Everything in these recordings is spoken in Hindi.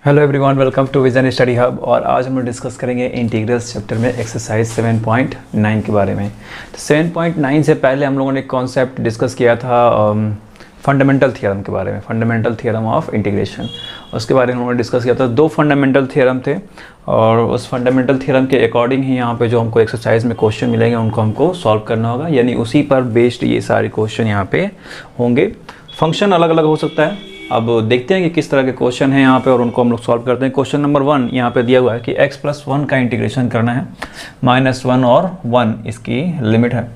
Hello everyone, welcome to Vision Study Hub. और आज हम लोग डिस्कस करेंगे इंटीग्रल्स चैप्टर में एक्सरसाइज 7.9 के बारे में। तो 7.9 से पहले हम लोगों ने एक कॉन्सेप्ट डिस्कस किया था फंडामेंटल थ्योरम के बारे में, फंडामेंटल थ्योरम ऑफ इंटीग्रेशन। उसके बारे में हम लोगों ने डिस्कस किया था। दो फंडामेंटल थ्योरम थे और उस फंडामेंटल थ्योरम के अकॉर्डिंग ही यहाँ पे जो हमको एक्सरसाइज में क्वेश्चन मिलेंगे उनको हमको सॉल्व करना होगा, यानी उसी पर बेस्ड ये सारे क्वेश्चन यहाँ पे होंगे। फंक्शन अलग अलग हो सकता है। अब देखते हैं कि किस तरह के क्वेश्चन हैं यहाँ पे और उनको हम लोग सॉल्व करते हैं। क्वेश्चन नंबर 1 यहाँ पे दिया हुआ है कि x+1 का इंटीग्रेशन करना है। -1 और 1 इसकी लिमिट है,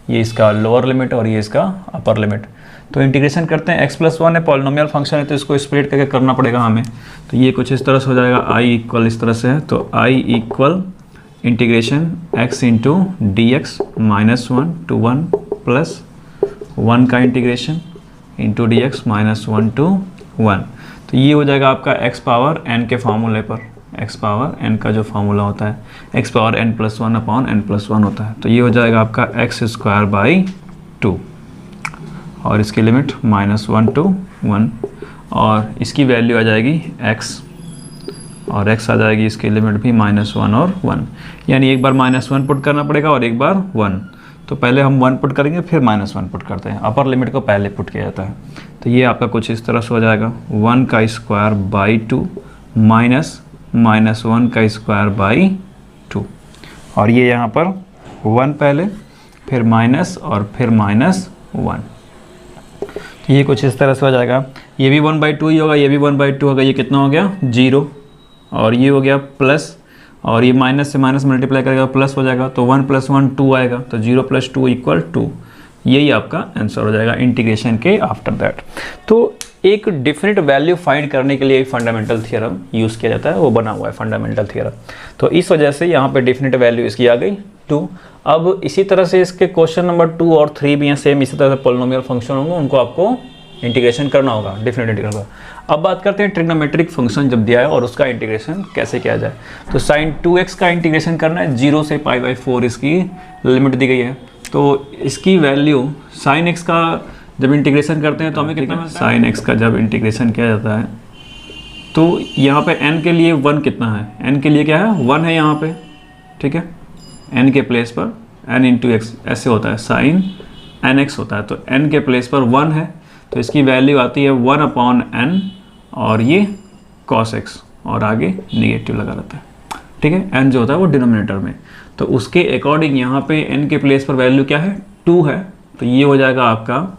ये इसका लोअर लिमिट और ये इसका अपर लिमिट। तो इंटीग्रेशन करते हैं। x+1 है, पॉलिनोमियल फंक्शन है, तो इसको स्प्लिट करके करना पड़ेगा हमें। तो ये कुछ इस तरह से हो जाएगा, i इक्वल इस तरह से है, तो i equal integration x into dx -1 to 1 plus 1 का इंटीग्रेशन इंटू dx -1 to 1। तो ये हो जाएगा आपका x पावर n के फार्मूले पर, x पावर n का जो फार्मूला होता है x power n+1 upon n+1 होता है। तो ये हो जाएगा आपका x² 2 और इसकी लिमिट -1 to 1 और इसकी वैल्यू आ जाएगी x और x आ जाएगी इसकी लिमिट भी -1 और 1, यानी एक बार -1 पुट करना पड़ेगा और एक बार 1। तो पहले हम 1 पुट करेंगे फिर -1 पुट करते हैं, अपर लिमिट को पहले पुट किया जाता है। तो ये आपका कुछ इस तरह से हो जाएगा 1 का स्क्वायर बाई 2 माइनस -1 का स्क्वायर बाई 2 और ये यहाँ पर 1 पहले फिर माइनस और फिर -1। तो ये कुछ इस तरह से हो जाएगा। ये भी 1/2 ही होगा, ये भी 1/2 होगा। ये कितना हो गया 0 और ये हो गया प्लस और ये माइनस से माइनस मल्टीप्लाई करेगा प्लस हो जाएगा, तो 1 + 1 2 आएगा, तो 0 + 2 = 2। यही आपका आंसर हो जाएगा इंटीग्रेशन के आफ्टर दैट। तो एक डिफरेंट वैल्यू फाइंड करने के लिए फंडामेंटल थ्योरम यूज़ किया जाता है, वो बना हुआ है फंडामेंटल थ्योरम। तो इस वजह से यहाँ पे डिफरेंट वैल्यू इसकी आ गई 2। अब इसी तरह से इसके क्वेश्चन नंबर 2 और 3 भी हैं सेम इसी तरह से पॉलिनोमियल फंक्शन होंगे, उनको आपको इंटीग्रेशन करना होगा, डिफरेंट इंटीग्रल का। अब बात करते हैं ट्रिग्नोमेट्रिक फंक्शन जब दिया है और उसका इंटीग्रेशन कैसे किया जाए। तो sin 2x का इंटीग्रेशन करना है, 0 से π/4 इसकी लिमिट दी गई है। तो इसकी वैल्यू sin x का जब इंटीग्रेशन करते हैं तो हमें कितना मिलता है, sin x का जब इंटीग्रेशन किया जाता है तो यहाँ पे n के लिए 1 कितना है, n के लिए क्या है 1 है यहाँ पे, ठीक है। n के प्लेस पर n × x ऐसे होता है, sin nx होता है, तो n के प्लेस पर 1 है, तो इसकी वैल्यू आती है 1/n और ये cos x और आगे नेगेटिव लगा रहता है, ठीक है। n जो होता है वो डिनोमिनेटर में, तो उसके अकॉर्डिंग यहाँ पे n के प्लेस पर वैल्यू क्या है 2 है, तो ये हो जाएगा आपका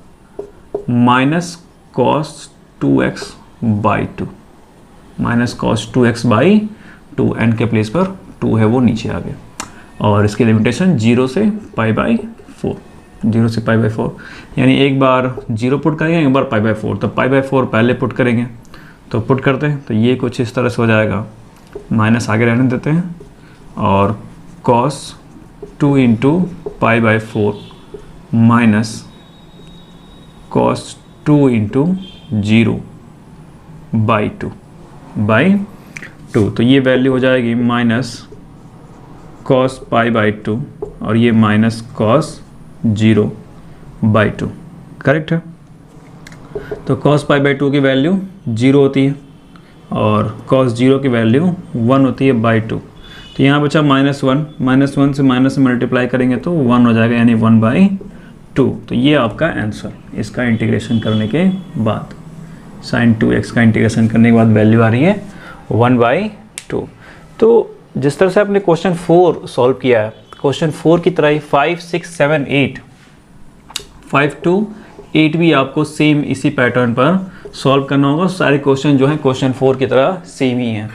-cos 2x/2 -cos 2x/2। n के प्लेस पर 2 है वो नीचे आ गया और इसकी लिमिटेशन 0 से π/4, 0 से π/4, यानी एक बार 0 पुट करेंगे एक बार π/4, तो π/4 पहले पुट करेंगे, तो पुट करते हैं तो ये कुछ इस तरह से हो जाएगा, माइनस आगे रहने देते हैं और cos 2 × π/4 माइनस cos 2 × 0/2 तो ये वैल्यू हो जाएगी -cos π/2 और ये -cos 0/2, करेक्ट है। तो cos π/2 की वैल्यू 0 होती है और cos 0 की वैल्यू 1 होती है /2। तो यहाँ बचा -1 से माइनस मल्टीप्लाई करेंगे तो 1 हो जाएगा, यानी 1/2। तो ये आपका आंसर इसका इंटीग्रेशन करने के बाद, sin 2x का इंटीग्रेशन करने के बाद वैल्यू आ रही है 1/2। तो जिस तरह से आपने क्वेश्चन 4 सॉल्व किया है, क्वेश्चन 4 की तरह ही 5, 6, 7, 8 5 to 8 भी आपको सेम इसी पैटर्न पर सॉल्व करना होगा। सारे क्वेश्चन जो हैं क्वेश्चन 4 की तरह सेम ही हैं।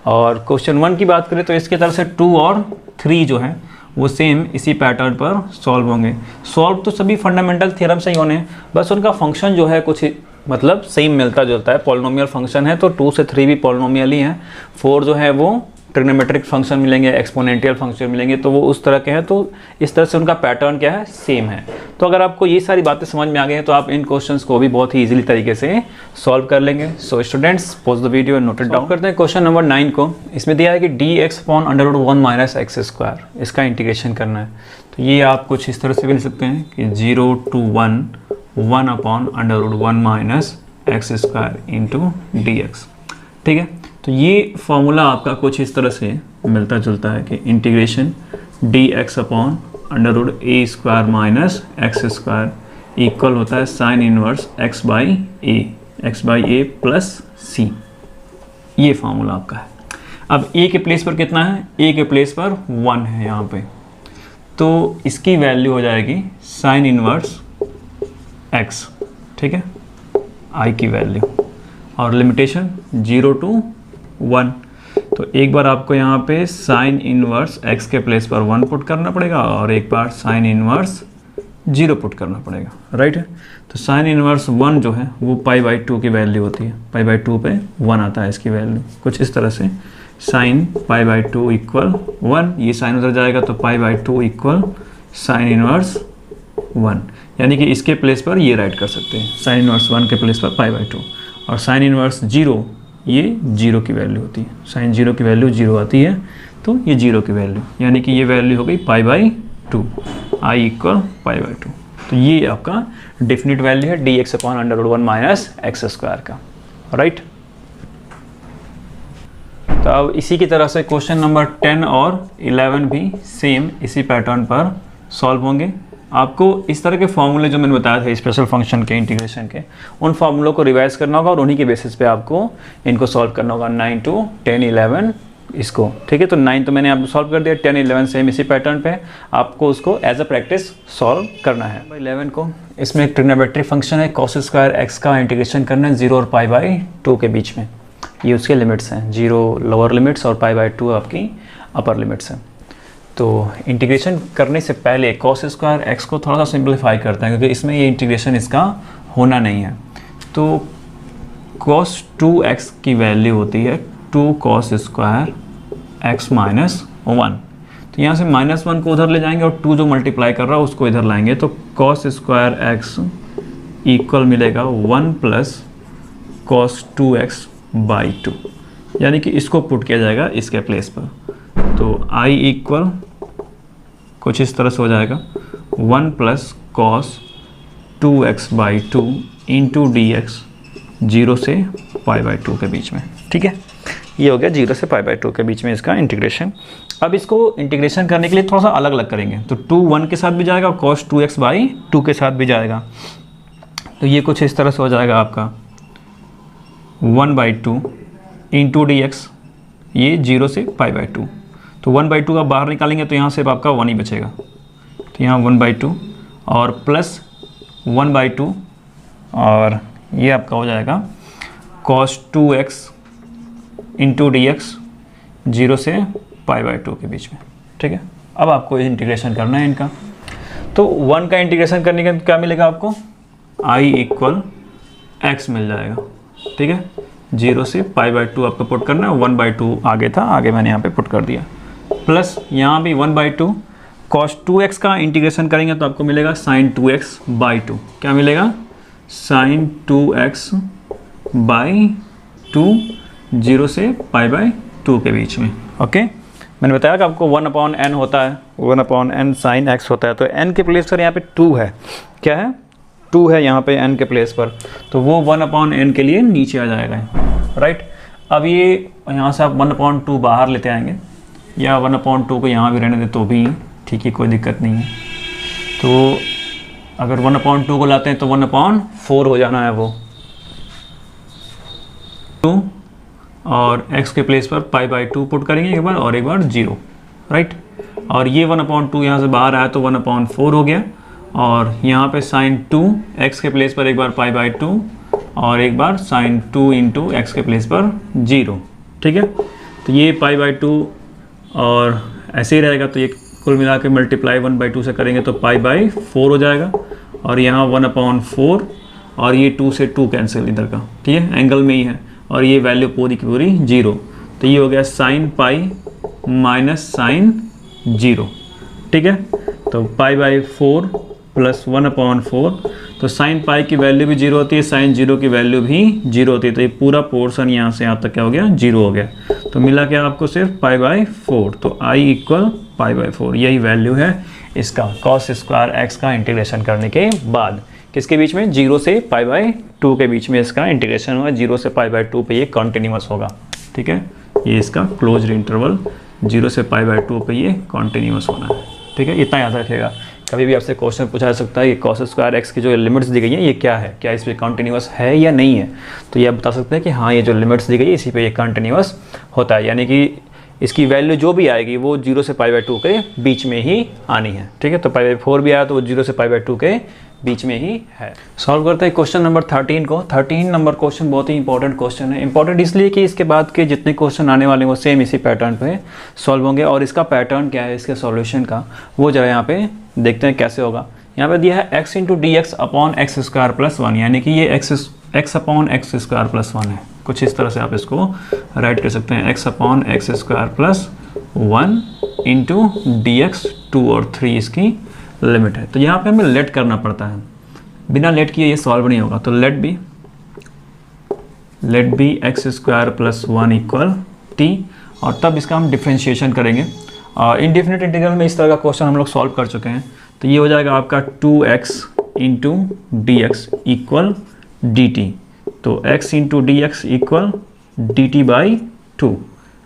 और क्वेश्चन 1 की बात करें तो इसके तरफ से 2 और 3 जो हैं वो सेम इसी पैटर्न पर सॉल्व होंगे। सॉल्व तो सभी फंडामेंटल थ्योरम से ही होने, बस उनका फंक्शन जो है कुछ मतलब सेम मिलता जुलता है। पॉलिनोमियल फंक्शन है तो 2 से 3 भी पॉलिनोमियल ही हैं, 4 जो है वो ट्रिग्नोमेट्रिक फंक्शन मिलेंगे, एक्सपोनेंशियल फंक्शन मिलेंगे, तो वो उस तरह के हैं। तो इस तरह से उनका पैटर्न क्या है, सेम है। तो अगर आपको ये सारी बातें समझ में आ गई हैं तो आप इन क्वेश्चंस को भी बहुत ही इजीली तरीके से सॉल्व कर लेंगे। So students, pause the video and note it down. करते हैं क्वेश्चन नंबर 9 को। इसमें दिया है कि dx/1 - x², इसका इंटीग्रेशन करना है। तो ये आप कुछ इस तरह से भी लिख सकते हैं कि 0 to 1 1/√1 - x² × dx, ठीक है। तो तो ये फॉर्मूला आपका कुछ इस तरह से मिलता जुलता है कि integration d x upon under root a square minus x square equal होता है sine inverse x by a plus c. ये फॉर्मूला आपका है। अब ए के प्लेस पर कितना है, ए के प्लेस पर 1 है यहाँ पे, तो इसकी वैल्यू हो जाएगी साइन इनवर्स एक्स, ठीक है, आई की वैल्यू, और लिमिटेशन 0 to 1। तो एक बार आपको यहाँ पे साइन इनवर्स एक्स के प्लेस पर 1 पुट करना पड़ेगा और एक बार साइन इनवर्स 0 पुट करना पड़ेगा, राइट है। तो साइन इनवर्स 1 जो है वो π/2 की वैल्यू होती है, π/2 पे 1 आता है इसकी वैल्यू, कुछ इस तरह से साइन π/2 इक्वल 1, ये साइन उधर जाएगा तो π/2 इक्वल साइन इनवर्स 1, यानी कि इसके प्लेस पर ये राइट कर सकते हैं, साइन इनवर्स 1 के प्लेस पर π/2, और साइन इनवर्स 0 ये 0 की वैल्यू होती है, साइन 0 की वैल्यू 0 आती है तो ये 0 की वैल्यू, यानी कि ये वैल्यू हो गई π/2, आई इक्वल π/2। तो ये आपका डेफिनेट वैल्यू है d x upon under root 1 minus x square का, राइट। तो अब इसी की तरह से क्वेश्चन नंबर 10 और 11 भी सेम इसी पैटर्न पर सॉल्व होंगे। आपको इस तरह के फॉर्मूले जो मैंने बताया था स्पेशल फंक्शन के, इंटीग्रेशन के, उन फॉर्मूलों को रिवाइज करना होगा और उन्हीं के बेसिस पे आपको इनको सॉल्व करना होगा 9 to 10, 11 इसको, ठीक है। तो 9 तो मैंने आपको सॉल्व कर दिया, 10, 11 सेम इसी पैटर्न पे आपको उसको एज अ प्रैक्टिस सॉल्व करना है। 11 को इसमें एक ट्रिग्नोमेट्रिक फंक्शन है कॉस स्क्वायर एक्स का इंटीग्रेशन करना है 0 और π/2 के बीच में, ये उसके लिमिट्स हैं, 0 लोअर लिमिट्स और π/2 आपकी अपर लिमिट्स हैं। तो इंटीग्रेशन करने से पहले कॉस स्क्वायर एक्स को थोड़ा सा सिंप्लीफाई करते हैं क्योंकि इसमें ये इंटीग्रेशन इसका होना नहीं है। तो cos 2x की वैल्यू होती है 2 cos स्क्वायर x माइनस 1। तो यहाँ से -1 को उधर ले जाएंगे और 2 जो मल्टीप्लाई कर रहा है उसको इधर लाएंगे, तो cos स्क्वायर x इक्वल मिलेगा 1 प्लस cos 2x/2, यानी कि इसको पुट किया जाएगा इसके प्लेस पर। तो i इक्वल कुछ इस तरह से हो जाएगा 1 plus cos 2x/2 into dx 0 से π/2 के बीच में, ठीक है। ये हो गया 0 से π/2 के बीच में इसका इंटीग्रेशन। अब इसको इंटीग्रेशन करने के लिए थोड़ा सा अलग अलग करेंगे, तो 2 1 के साथ भी जाएगा, cos 2x/2 के साथ भी जाएगा। तो ये कुछ इस तरह से हो जाएगा आपका 1/2 इंटू dx, ये 0 से π/2। तो 1/2 का बाहर निकालेंगे तो यहाँ से आपका 1 ही बचेगा, तो यहाँ 1/2 और प्लस 1/2 और ये आपका हो जाएगा cos 2x इंटू dx 0 से π/2 के बीच में, ठीक है। अब आपको इंटीग्रेशन करना है इनका। तो 1 का इंटीग्रेशन करने का क्या मिलेगा आपको, i इक्वल x मिल जाएगा, ठीक है। 0 से π/2 आपको पुट करना है, 1/2 आगे था, आगे मैंने यहाँ पे पुट कर दिया, प्लस यहाँ भी 1/2 cos 2x का इंटीग्रेशन करेंगे तो आपको मिलेगा sin 2x/2। क्या मिलेगा, sin 2x/2 0 से π/2 के बीच में, ओके। मैंने बताया कि आपको 1/n होता है, 1/n sin x होता है, तो n के प्लेस पर यहाँ पे 2 है, क्या है, 2 है यहाँ पे n के प्लेस पर, तो वो 1/n के लिए नीचे आ जाएगा, राइट। अब ये यहाँ से आप 1/2 बाहर लेते आएंगे या 1/2 को यहाँ भी रहने दे तो भी ठीक है, कोई दिक्कत नहीं है। तो अगर 1/2 को लाते हैं तो 1/4 हो जाना है वो, 2 और x के प्लेस पर π/2 पुट करेंगे एक बार और एक बार 0, राइट। और ये 1/2 यहाँ से बाहर आया तो 1/4 हो गया, और यहाँ पे sin 2 x के प्लेस पर एक बार π/2 और एक बार sin 2 इंटू एक्स के प्लेस पर 0, ठीक है। तो ये π/2 और ऐसे ही रहेगा, तो ये कुल मिला के मल्टीप्लाई 1/2 से करेंगे तो π/4 हो जाएगा, और यहाँ 1/4 और ये 2 से 2 कैंसिल इधर का, ठीक है, एंगल में ही है, और ये वैल्यू पूरी की पूरी 0। तो ये हो गया sin π माइनस sin 0, ठीक है। तो π/4 प्लस 1/4, तो sin π की वैल्यू भी 0 होती है, sin 0 की वैल्यू भी 0 होती है, तो ये पूरा पोर्शन यहाँ से यहाँ तक क्या हो गया, 0 हो गया। तो मिला क्या आपको सिर्फ π/4, तो i इक्वल π/4, यही वैल्यू है इसका cos स्क्वायर x का इंटीग्रेशन करने के बाद। किसके बीच में, 0 से π/2 के बीच में इसका इंटीग्रेशन हुआ, 0 से π/2 पे ये कॉन्टिन्यूअस होगा। ठीक है, ये इसका क्लोज्ड इंटरवल 0 से π/2 पे ये कॉन्टिन्यूस होना है, ठीक है, इतना याद रखिएगा। कभी भी आपसे क्वेश्चन पूछा जा सकता है कि cos स्क्वायर x की जो लिमिट्स दी गई हैं ये क्या है, क्या इस पर कॉन्टिन्यूस है या नहीं है, तो ये आप बता सकते हैं कि हाँ ये जो लिमिट्स दी गई है इसी पे ये कॉन्टिन्यूस होता है, यानी कि इसकी वैल्यू जो भी आएगी वो 0 से π/2 के बीच में ही आनी है, ठीक है। तो π/4 भी आया तो वो 0 से π/2 के बीच में ही है। सॉल्व करते हैं क्वेश्चन नंबर 13 को। 13 नंबर क्वेश्चन बहुत ही इंपॉर्टेंट क्वेश्चन है। इंपॉर्टेंट इसलिए कि इसके बाद के जितने क्वेश्चन आने वाले हैं वो सेम इसी पैटर्न पे सॉल्व होंगे, और इसका पैटर्न क्या है इसके सॉल्यूशन का वो जरा यहाँ पे देखते हैं कैसे होगा। यहाँ पे दिया है x into D x upon x square plus 1, यानी कि ये x upon x square plus 1 है, कुछ इस तरह से आप इसको राइट कर सकते हैं, x upon x square plus 1 into D x 2 और 3 इसकी लिमिट है। तो यहाँ पे हमें लेट करना पड़ता है, बिना लेट किए ये सॉल्व नहीं होगा। तो let be x square plus 1 equal t, और तब इसका हम डिफ्रेंशिएशन करेंगे। इनडेफिनिट इंटीग्रल में इस तरह का क्वेश्चन हम लोग सॉल्व कर चुके हैं। तो ये हो जाएगा आपका 2x into D x equal D T, तो x into D x equal D T by 2,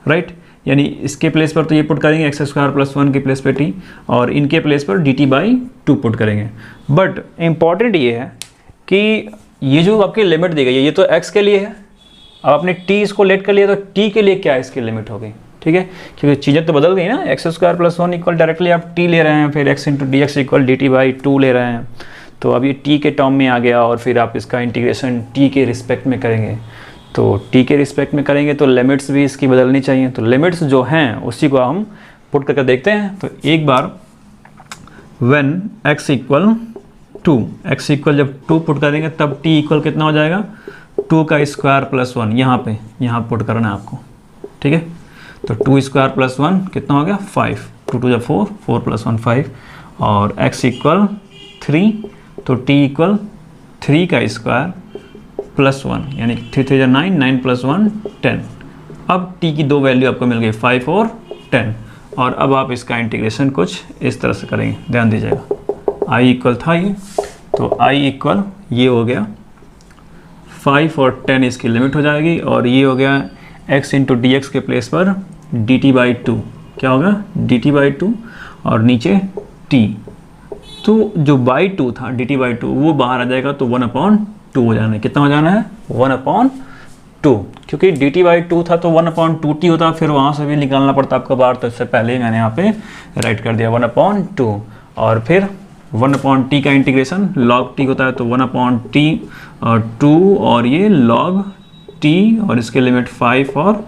right. यानी इसके प्लेस पर तो ये पुट करेंगे एक्स स्क्वायर प्लस 1 के प्लेस पे t, और इनके प्लेस पर डी टी बाई 2 पुट करेंगे। बट इम्पॉर्टेंट ये है कि ये जो आपकी लिमिट दी गई है ये तो x के लिए है, अब आपने t इसको लेट कर लिया तो t के लिए क्या इसकी लिमिट हो गई, ठीक है, क्योंकि चीज़ें तो बदल गई ना। X square plus 1 equal directly आप t ले रहे हैं, फिर x into D x equal D T by 2 ले रहे हैं, तो अब ये t के टर्म में आ गया, और फिर आप इसका इंटीग्रेशन t के रिस्पेक्ट में करेंगे। तो t के रिस्पेक्ट में करेंगे तो लिमिट्स भी इसकी बदलनी चाहिए, तो लिमिट्स जो हैं उसी को हम पुट करके देखते हैं। तो एक बार when x equal 2, x equal जब 2 पुट करेंगे तब t इक्वल कितना हो जाएगा 2 का स्क्वायर प्लस 1, यहाँ पुट करना है आपको, ठीक है। तो 2 स्क्वायर प्लस 1 कितना हो गया 5, 2 2 4, 4 प्लस 1 5, और x इक्वल 3, तो t इक्वल 3 का स्क्वायर प्लस 1, यानी 3 3 9, 9 प्लस 1 10। अब t की दो वैल्यू आपको मिल गई 5 और 10, और अब आप इसका इंटीग्रेशन कुछ इस तरह से करेंगे, ध्यान दीजिएगा। i इक्वल था ये, तो i इक्वल ये हो गया 5 और 10 इसकी लिमिट हो जाएगी, और ये हो गया x इंटू डी एक्स के प्लेस पर डी टी बाई 2, क्या होगा डी टी बाई 2, और नीचे t, तो जो बाई 2 था डी टी बाई 2 वो बाहर आ जाएगा, तो 1/2 हो जाना है। कितना हो जाना है 1/2, क्योंकि डी टी बाई 2 था तो 1/2t होता, फिर वहाँ से भी निकालना पड़ता आपको बाहर, तो इससे पहले ही मैंने यहाँ पे राइट कर दिया 1/2, और फिर 1/t का इंटीग्रेशन log t होता है, तो 1/t और 2 और ये log t, और इसके लिमिट 5 और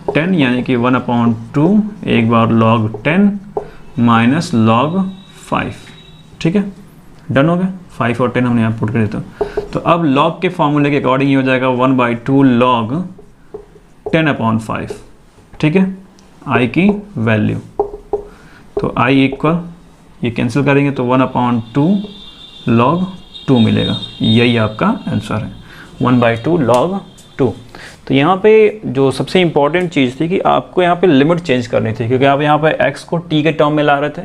10, यानी कि 1/2 एक बार log 10 माइनस log 5, ठीक है, डन हो गया। 5 और 10 हमने यहाँ पुट कर दिया। तो अब log के फॉर्मूले के अकॉर्डिंग ये हो जाएगा 1/2 log 10/5, ठीक है, i की वैल्यू। तो i इक्वल ये कैंसिल करेंगे तो 1/2 log 2 मिलेगा, यही आपका आंसर है 1/2 log 2। तो यहाँ पे जो सबसे इम्पॉर्टेंट चीज़ थी कि आपको यहाँ पे लिमिट चेंज करनी थी, क्योंकि आप यहाँ पे x को t के टर्म में ला रहे थे,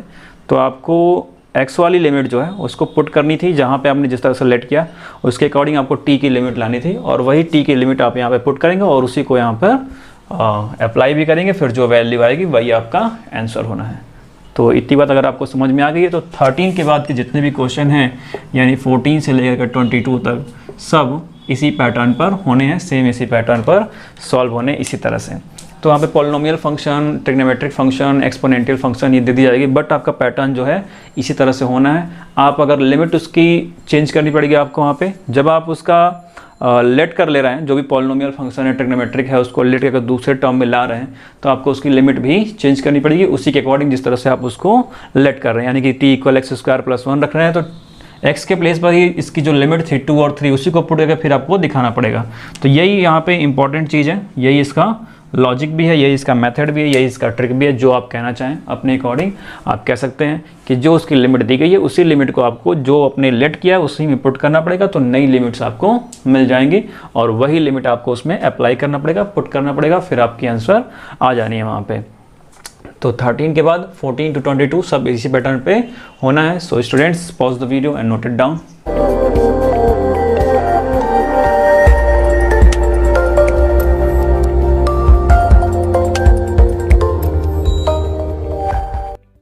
तो आपको x वाली लिमिट जो है उसको पुट करनी थी जहाँ पे आपने जिस तरह से लेट किया, उसके अकॉर्डिंग आपको t की लिमिट लानी थी, और वही t की लिमिट आप यहाँ पे पुट करेंगे और उसी को यहाँ पर अप्लाई भी करेंगे, फिर जो वैल्यू आएगी वही आपका आंसर होना है। तो इतनी बात अगर आपको समझ में आ गई है तो 13 के बाद के जितने भी क्वेश्चन हैं, यानी 14 से लेकर 22 तक, सब इसी पैटर्न पर होने हैं, सेम इसी पैटर्न पर सॉल्व होने इसी तरह से। तो यहाँ पे polynomial function, trigonometric function, exponential function ये दे दी जाएगी, बट आपका पैटर्न जो है इसी तरह से होना है। आप अगर लिमिट उसकी चेंज करनी पड़ेगी आपको वहाँ पे, जब आप उसका लेट कर ले रहे हैं, जो भी पॉलिनोमियल फंक्शन है ट्रिग्नोमेट्रिक है उसको लेट करके दूसरे टर्म में ला रहे हैं, तो आपको उसकी लिमिट भी चेंज करनी पड़ेगी उसी के अकॉर्डिंग जिस तरह से आप उसको लेट कर रहे हैं। यानी कि t equal x square plus 1 रख रहे हैं, तो x के प्लेस पर ही इसकी जो लिमिट थी 2 और 3 उसी को पुट करके फिर आपको दिखाना पड़ेगा। तो यही यहाँ पे इंपॉर्टेंट चीज़ है, यही इसका लॉजिक भी है, यही इसका मेथड भी है, यही इसका ट्रिक भी है। जो आप कहना चाहें अपने अकॉर्डिंग आप कह सकते हैं कि जो उसकी लिमिट दी गई है उसी लिमिट को आपको जो अपने लेट किया है उसी में पुट करना पड़ेगा, तो नई लिमिट्स आपको मिल जाएंगी और वही लिमिट आपको उसमें अप्लाई करना पड़ेगा, पुट करना पड़ेगा, फिर आपकी आंसर आ जानी है वहाँ पे। तो 13 के बाद 14 to 22 सब इसी पैटर्न पे होना है। So students pause the video and note it down.